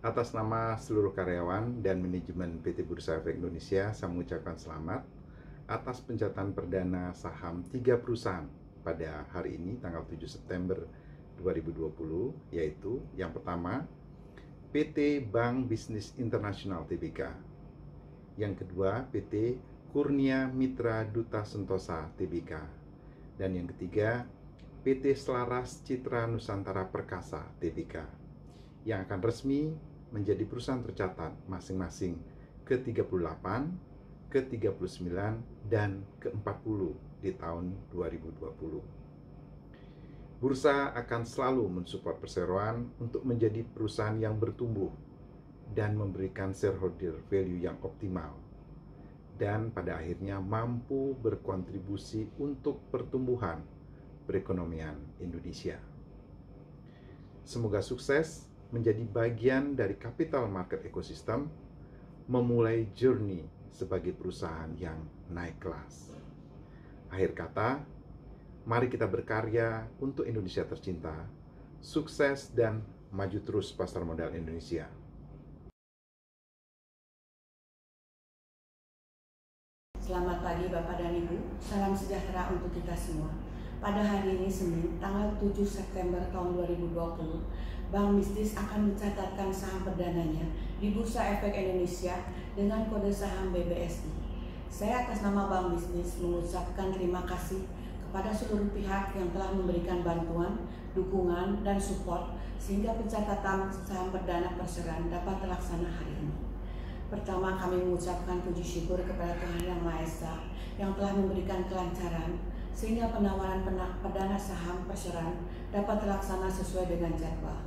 Atas nama seluruh karyawan dan manajemen PT Bursa Efek Indonesia, saya mengucapkan selamat atas pencatatan perdana saham 3 perusahaan pada hari ini, tanggal 7 September 2020, yaitu yang pertama, PT Bank Bisnis Internasional Tbk. Yang kedua, PT Kurnia Mitra Duta Sentosa Tbk. Dan yang ketiga, PT Selaras Citra Nusantara Perkasa Tbk, yang akan resmi menjadi perusahaan tercatat masing-masing ke-38, ke-39, dan ke-40 di tahun 2020. Bursa akan selalu mensupport perseroan untuk menjadi perusahaan yang bertumbuh dan memberikan shareholder value yang optimal, dan pada akhirnya mampu berkontribusi untuk pertumbuhan perekonomian Indonesia. Semoga sukses menjadi bagian dari capital market ecosystem, memulai journey sebagai perusahaan yang naik kelas. Akhir kata, mari kita berkarya untuk Indonesia tercinta, sukses dan maju terus pasar modal Indonesia. Selamat pagi Bapak dan Ibu, salam sejahtera untuk kita semua. Pada hari ini Senin, tanggal 7 September tahun 2020, Bank Bisnis akan mencatatkan saham perdananya di Bursa Efek Indonesia dengan kode saham BBSI. Saya atas nama Bank Bisnis mengucapkan terima kasih kepada seluruh pihak yang telah memberikan bantuan, dukungan, dan support sehingga pencatatan saham perdana perseroan dapat terlaksana hari ini. Pertama, kami mengucapkan puji syukur kepada Tuhan Yang Maha Esa yang telah memberikan kelancaran sehingga penawaran perdana saham perseroan dapat terlaksana sesuai dengan jadwal.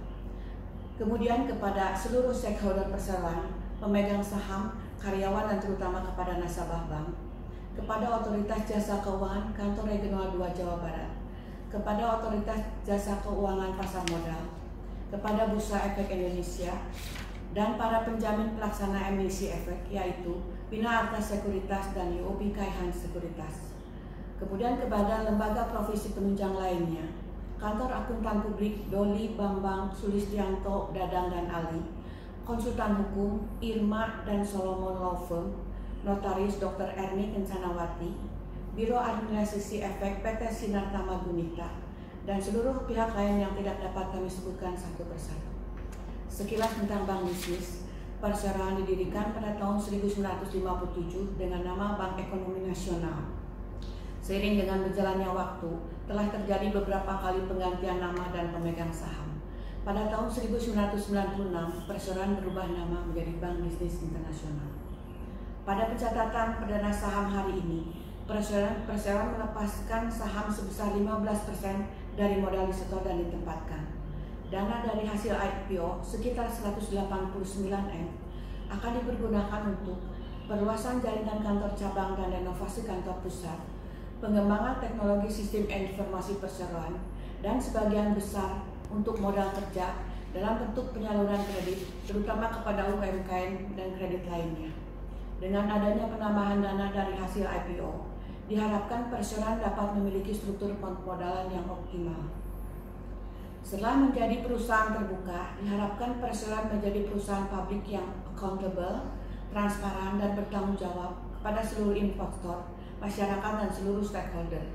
Kemudian kepada seluruh stakeholder perseroan, pemegang saham, karyawan, dan terutama kepada nasabah bank, kepada Otoritas Jasa Keuangan Kantor Regional 2 Jawa Barat, kepada Otoritas Jasa Keuangan Pasar Modal, kepada Bursa Efek Indonesia, dan para penjamin pelaksana emisi efek, yaitu Bina Arta Sekuritas dan UOB Kaihan Sekuritas. Kemudian kepada lembaga profesi penunjang lainnya, Kantor Akuntan Publik Doli Bambang Sulistianto Dadang dan Ali, Konsultan Hukum Irma dan Solomon Law Firm, Notaris Dr. Erni Kencanawati, Biro Administrasi Efek PT Sinar Tamagunita, dan seluruh pihak lain yang tidak dapat kami sebutkan satu persatu. Sekilas tentang Bank Bisnis, perseroan didirikan pada tahun 1957 dengan nama Bank Ekonomi Nasional. Seiring dengan berjalannya waktu, telah terjadi beberapa kali penggantian nama dan pemegang saham. Pada tahun 1996, perseroan berubah nama menjadi Bank Bisnis Internasional. Pada pencatatan perdana saham hari ini, perseroan melepaskan saham sebesar 15% dari modal disetor dan ditempatkan. Dana dari hasil IPO sekitar 189M akan dipergunakan untuk perluasan jaringan kantor cabang dan renovasi kantor pusat, pengembangan teknologi sistem informasi perseroan, dan sebagian besar untuk modal kerja dalam bentuk penyaluran kredit, terutama kepada UMKM dan kredit lainnya. Dengan adanya penambahan dana dari hasil IPO, diharapkan perseroan dapat memiliki struktur permodalan yang optimal. Setelah menjadi perusahaan terbuka, diharapkan perseroan menjadi perusahaan publik yang accountable, transparan, dan bertanggung jawab kepada seluruh investor, masyarakat, dan seluruh stakeholder.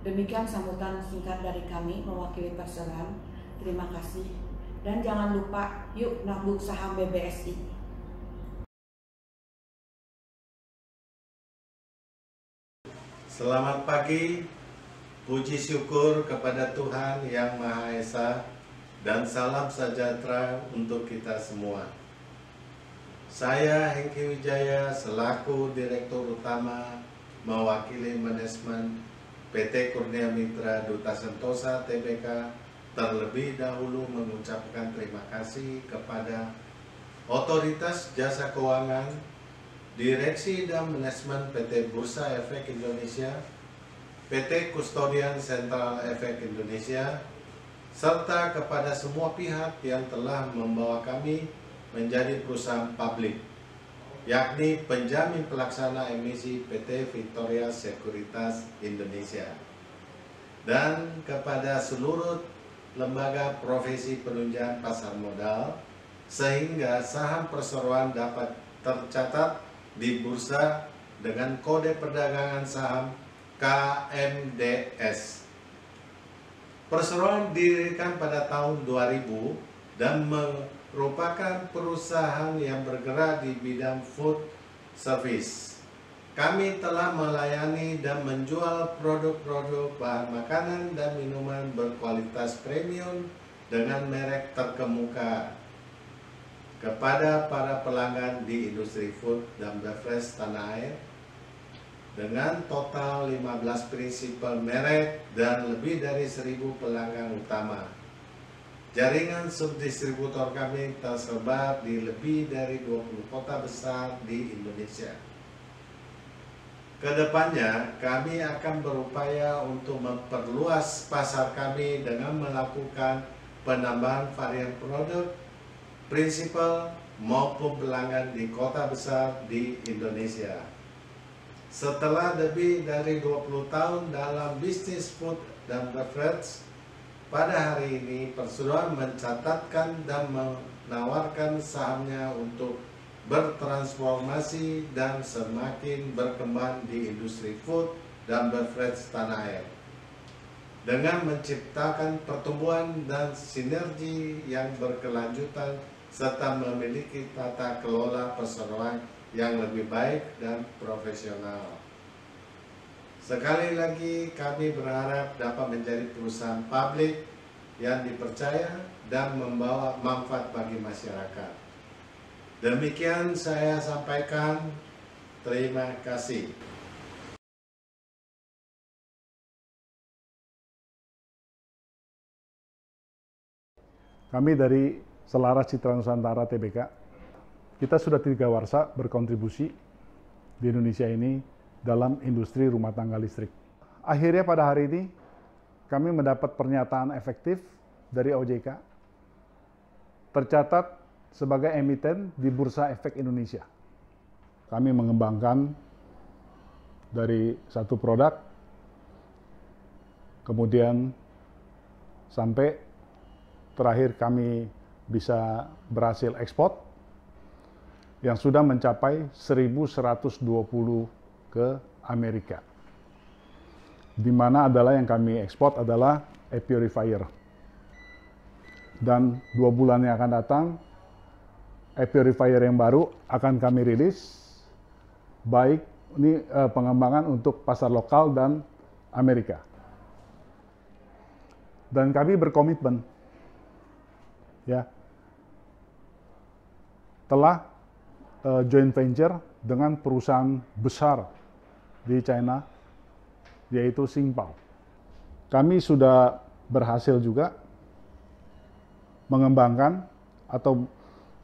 Demikian sambutan singkat dari kami mewakili perseroan. Terima kasih, dan jangan lupa yuk nabung saham BBSI. Selamat pagi, puji syukur kepada Tuhan Yang Maha Esa, dan salam sejahtera untuk kita semua. Saya Hengki Wijaya selaku Direktur Utama mewakili manajemen PT Kurnia Mitra Duta Sentosa Tbk terlebih dahulu mengucapkan terima kasih kepada Otoritas Jasa Keuangan, Direksi dan Manajemen PT Bursa Efek Indonesia, PT Kustodian Sentral Efek Indonesia, serta kepada semua pihak yang telah membawa kami menjadi perusahaan publik, yakni penjamin pelaksana emisi PT Victoria Sekuritas Indonesia, dan kepada seluruh lembaga profesi penunjang pasar modal, sehingga saham perseroan dapat tercatat di bursa dengan kode perdagangan saham KMDS. Perseroan didirikan pada tahun 2000 dan merupakan perusahaan yang bergerak di bidang food service. Kami telah melayani dan menjual produk-produk bahan makanan dan minuman berkualitas premium dengan merek terkemuka kepada para pelanggan di industri food dan beverage tanah air dengan total 15 prinsipal merek dan lebih dari 1.000 pelanggan utama. Jaringan subdistributor kami tersebar di lebih dari 20 kota besar di Indonesia. Kedepannya, kami akan berupaya untuk memperluas pasar kami dengan melakukan penambahan varian produk, prinsipal maupun pelanggan di kota besar di Indonesia. Setelah lebih dari 20 tahun dalam bisnis food dan beverage, pada hari ini Perseroan mencatatkan dan menawarkan sahamnya untuk bertransformasi dan semakin berkembang di industri food dan beverage tanah air dengan menciptakan pertumbuhan dan sinergi yang berkelanjutan serta memiliki tata kelola perseroan yang lebih baik dan profesional. Sekali lagi kami berharap dapat menjadi perusahaan publik yang dipercaya dan membawa manfaat bagi masyarakat. Demikian saya sampaikan. Terima kasih. Kami dari Selaras Citra Nusantara TBK, kita sudah 3 warsa berkontribusi di Indonesia ini dalam industri rumah tangga listrik. Akhirnya pada hari ini kami mendapat pernyataan efektif dari OJK, tercatat sebagai emiten di Bursa Efek Indonesia. Kami mengembangkan dari satu produk, kemudian sampai terakhir kami bisa berhasil ekspor yang sudah mencapai 1.120 ke Amerika. Di mana adalah yang kami ekspor adalah air purifier. Dan 2 bulan yang akan datang, air purifier yang baru akan kami rilis, baik ini pengembangan untuk pasar lokal dan Amerika. Dan kami berkomitmen, ya, telah joint venture dengan perusahaan besar di China, yaitu Xingpao. Kami sudah berhasil juga mengembangkan atau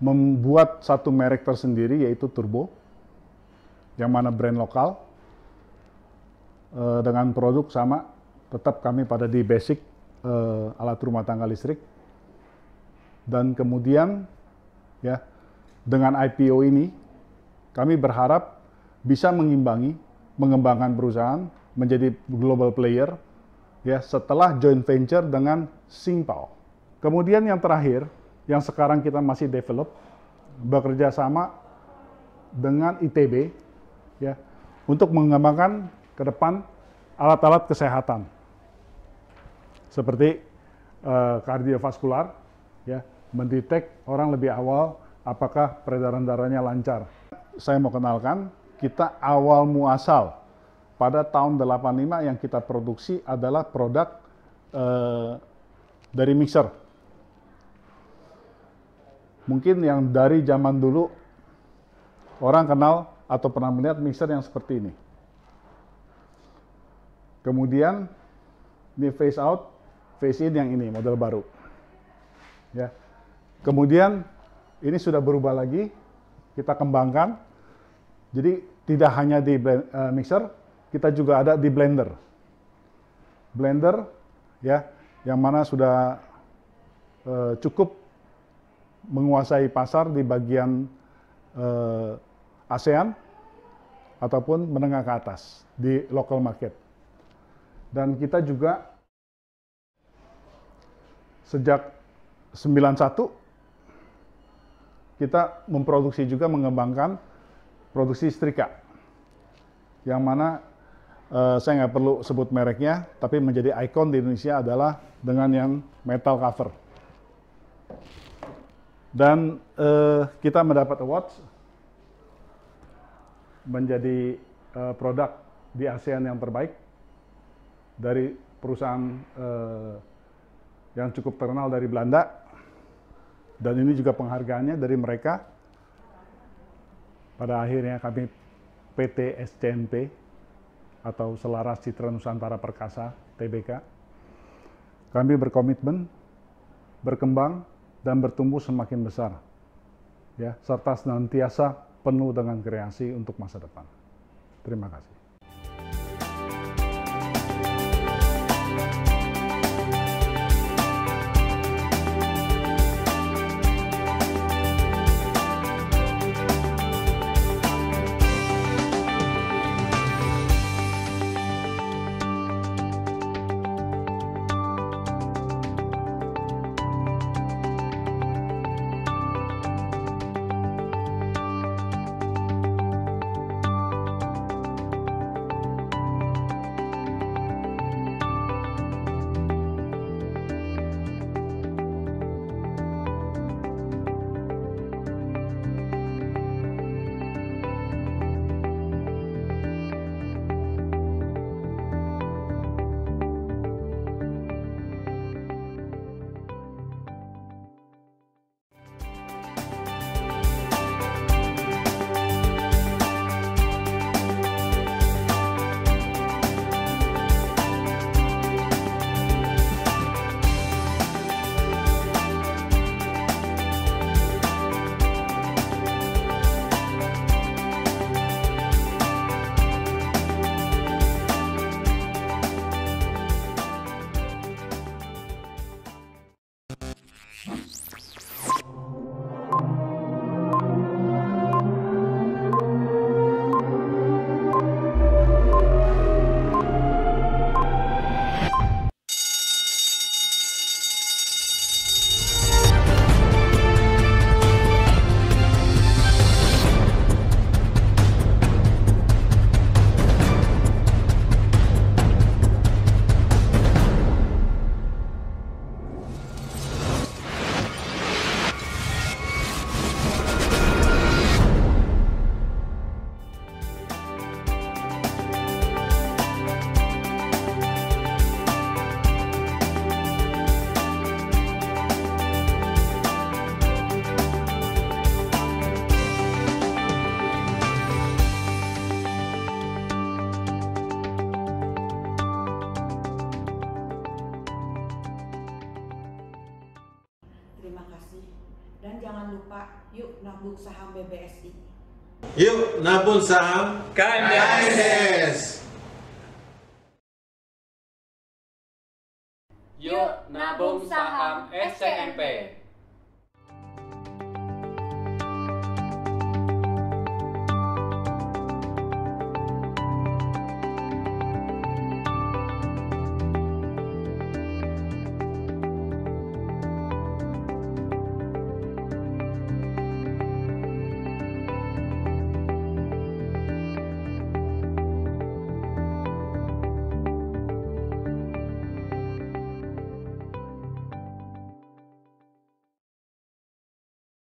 membuat satu merek tersendiri, yaitu Turbo, yang mana brand lokal, dengan produk sama, tetap kami pada di basic alat rumah tangga listrik. Dan kemudian, ya, dengan IPO ini, kami berharap bisa mengembangkan perusahaan menjadi global player, ya, setelah joint venture dengan Xingpao. Kemudian yang terakhir, yang sekarang kita masih develop, bekerja sama dengan ITB, ya, untuk mengembangkan ke depan alat-alat kesehatan seperti kardiovaskular, ya, mendetek orang lebih awal apakah peredaran darahnya lancar. Saya mau kenalkan, kita awal muasal pada tahun 85 yang kita produksi adalah produk dari mixer. Mungkin yang dari zaman dulu orang kenal atau pernah melihat mixer yang seperti ini. Kemudian ini phase out, phase in yang ini model baru. Ya. Kemudian ini sudah berubah lagi, kita kembangkan. Jadi tidak hanya di mixer, kita juga ada di blender. Blender, ya, yang mana sudah cukup menguasai pasar di bagian ASEAN ataupun menengah ke atas di local market. Dan kita juga sejak 91 kita memproduksi juga mengembangkan produksi setrika. Yang mana saya nggak perlu sebut mereknya, tapi menjadi ikon di Indonesia adalah dengan yang metal cover. Dan kita mendapat award menjadi produk di ASEAN yang terbaik dari perusahaan yang cukup terkenal dari Belanda, dan ini juga penghargaannya dari mereka. Pada akhirnya kami PT SCNP atau Selaras Citra Nusantara Perkasa Tbk, kami berkomitmen berkembang dan bertumbuh semakin besar, ya, serta senantiasa penuh dengan kreasi untuk masa depan. Terima kasih. Terima kasih. Dan jangan lupa, yuk nabung saham BBSI. Yuk nabung saham KMDS. Yuk nabung saham SCNP.